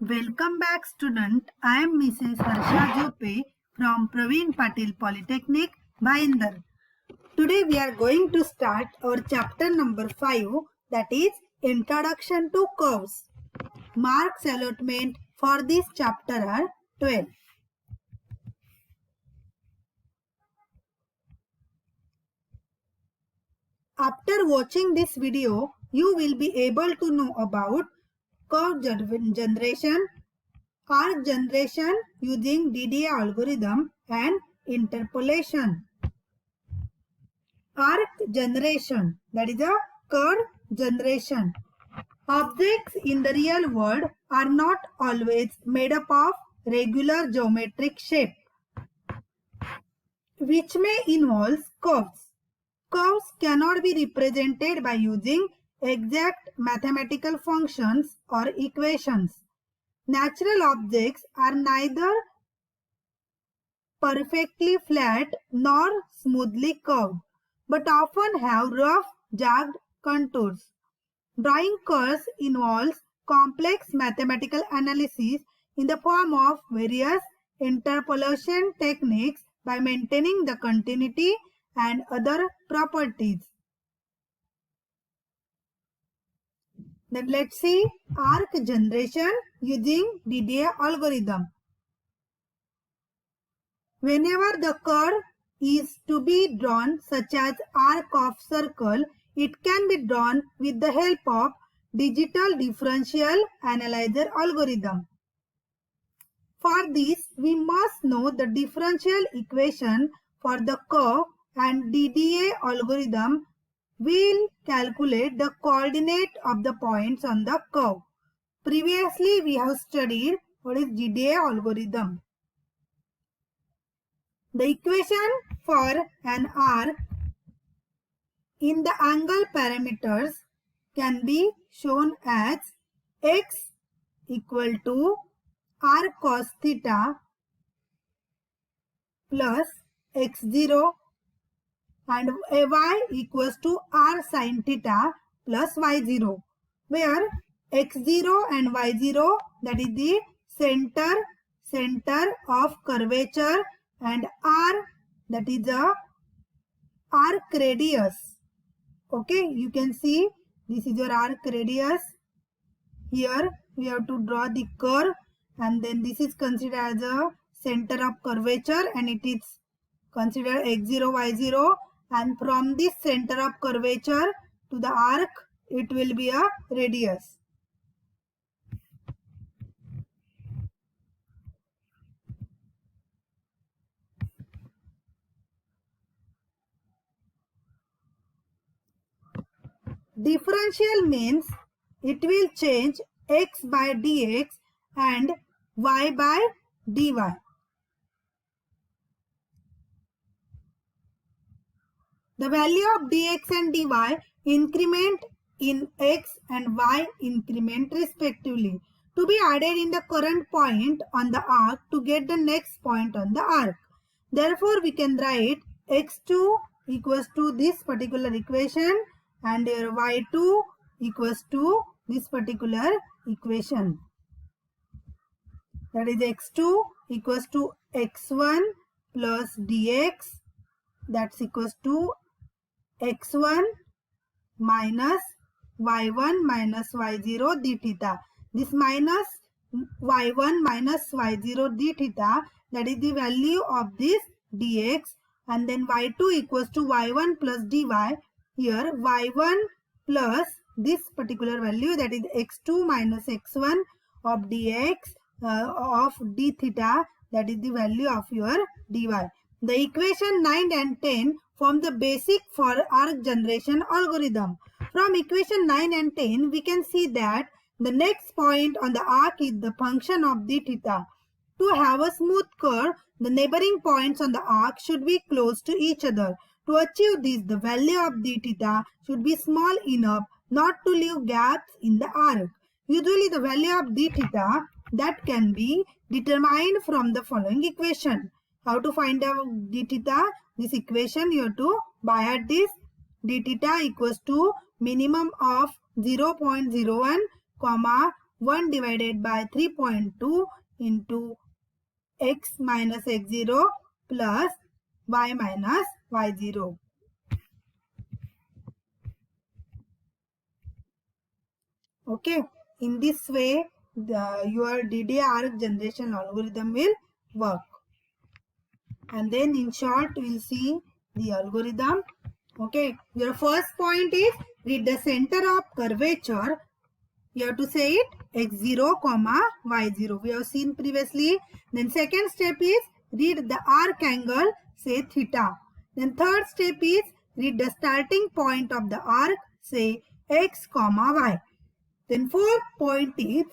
Welcome back, student. I am Mrs. Harsha Jope from Praveen Patil Polytechnic, Bhayandar. Today we are going to start our chapter number 5, that is Introduction to Curves. Marks allotment for this chapter are 12. After watching this video, you will be able to know about curve generation, arc generation using DDA algorithm and interpolation. Arc generation, that is a curve generation. Objects in the real world are not always made up of regular geometric shape, which may involve curves. Curves cannot be represented by using exact mathematical functions or equations. Natural objects are neither perfectly flat nor smoothly curved, but often have rough, jagged contours. Drawing curves involves complex mathematical analysis in the form of various interpolation techniques by maintaining the continuity and other properties. Then let's see arc generation using DDA algorithm. Whenever the curve is to be drawn, such as arc of circle, it can be drawn with the help of digital differential analyzer algorithm. For this, we must know the differential equation for the curve, and DDA algorithm will calculate the coordinate of the points on the curve. Previously, we have studied what is DDA algorithm. The equation for an arc in the angle parameters can be shown as x equal to r cos theta plus x0 and y equals to r sin theta plus y0, where x0 and y0, that is the center of curvature, and r, that is the arc radius. Okay, you can see this is your arc radius. Here we have to draw the curve, and then this is considered as a center of curvature, and it is considered x0, y0, and from this center of curvature to the arc, it will be a radius. Differential means it will change x by dx and y by dy. The value of dx and dy increment in x and y increment respectively, to be added in the current point on the arc to get the next point on the arc. Therefore, we can write x2 equals to this particular equation and your y2 equals to this particular equation. That is x2 equals to x1 plus dx, that's equals to x1 minus y1 minus y0 d theta. This minus y1 minus y0 d theta, that is the value of this dx, and then y2 equals to y1 plus dy. Here y1 plus this particular value, that is x2 minus x1 of dx of d theta, that is the value of your dy. The equation 9 and 10 form the basic for arc generation algorithm. From equation 9 and 10, we can see that the next point on the arc is the function of d theta. To have a smooth curve, the neighboring points on the arc should be close to each other. To achieve this, the value of d theta should be small enough not to leave gaps in the arc. Usually, the value of d theta that can be determined from the following equation. How to find out d theta? This equation you have to by at this d theta equals to minimum of 0.01 comma 1 divided by 3.2 into x minus x0 plus y minus y0. Okay, in this way your DDA arc generation algorithm will work. And then in short we will see the algorithm. Okay, your first point is read the center of curvature. You have to say it x0 comma y0. We have seen previously. Then second step is read the arc angle, say theta. Then third step is read the starting point of the arc, say x comma y. Then fourth point is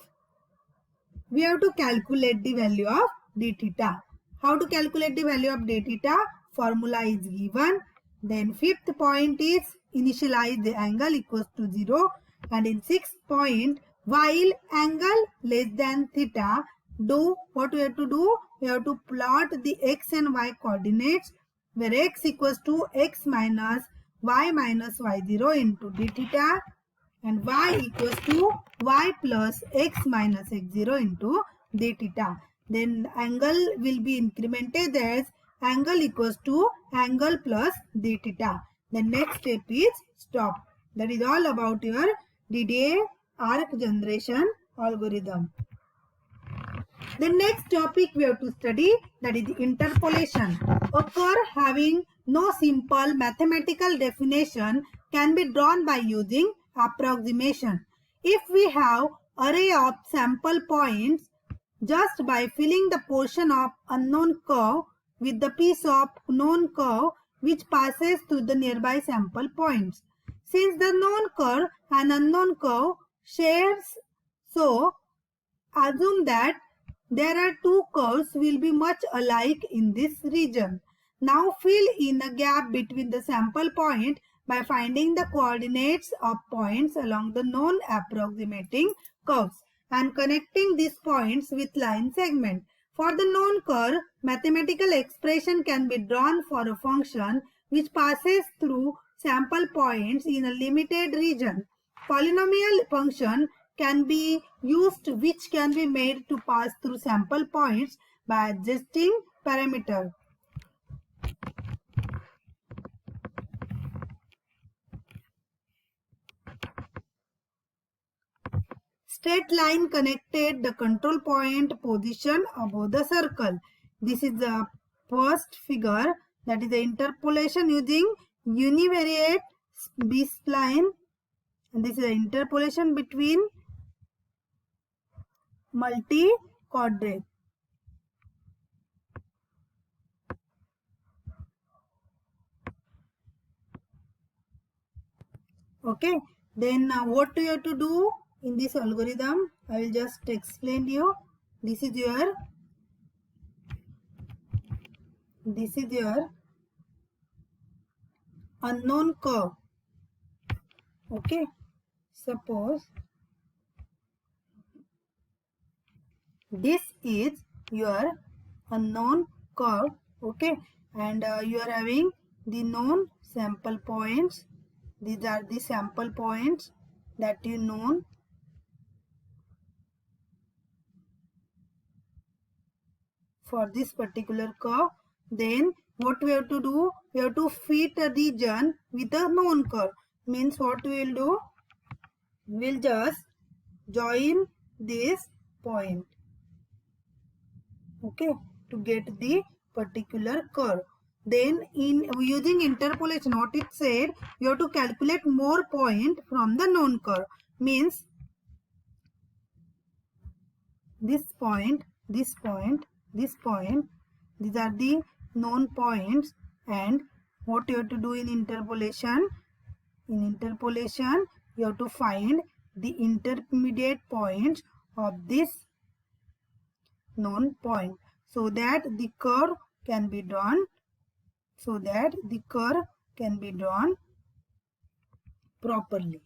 we have to calculate the value of d theta. How to calculate the value of d theta? Formula is given. Then fifth point is initialize the angle equals to 0. And in sixth point, while angle less than theta, do what we have to do? We have to plot the x and y coordinates where x equals to x minus y minus y0 into d theta and y equals to y plus x minus x0 into d theta. Then angle will be incremented as angle equals to angle plus d theta. The next step is stop. That is all about your DDA arc generation algorithm. The next topic we have to study, that is interpolation. A curve having no simple mathematical definition can be drawn by using approximation. If we have array of sample points, just by filling the portion of unknown curve with the piece of known curve which passes through the nearby sample points. Since the known curve and unknown curve shares, so assume that there are two curves will be much alike in this region. Now fill in a gap between the sample point by finding the coordinates of points along the known approximating curves and connecting these points with line segment. For the known curve, mathematical expression can be drawn for a function which passes through sample points in a limited region. Polynomial function can be used which can be made to pass through sample points by adjusting parameter. Straight line connected the control point position above the circle. This is the first figure, that is the interpolation using univariate B-spline, and this is the interpolation between multi-quadrate. Okay, then what do you have to do in this algorithm? I will just explain you. This is your unknown curve. Okay, suppose this is your unknown curve. Okay, and you are having the known sample points. These are the sample points that you known. For this particular curve, then what we have to do? We have to fit a region with a known curve. Means what we will do? We will just join this point. Okay, to get the particular curve. Then in using interpolation, what it said, you have to calculate more point from the known curve. Means this point, this point, this point, these are the known points. And what you have to do in interpolation? In interpolation, you have to find the intermediate points of this known point so that the curve can be drawn. Properly.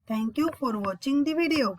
Thank you for watching the video.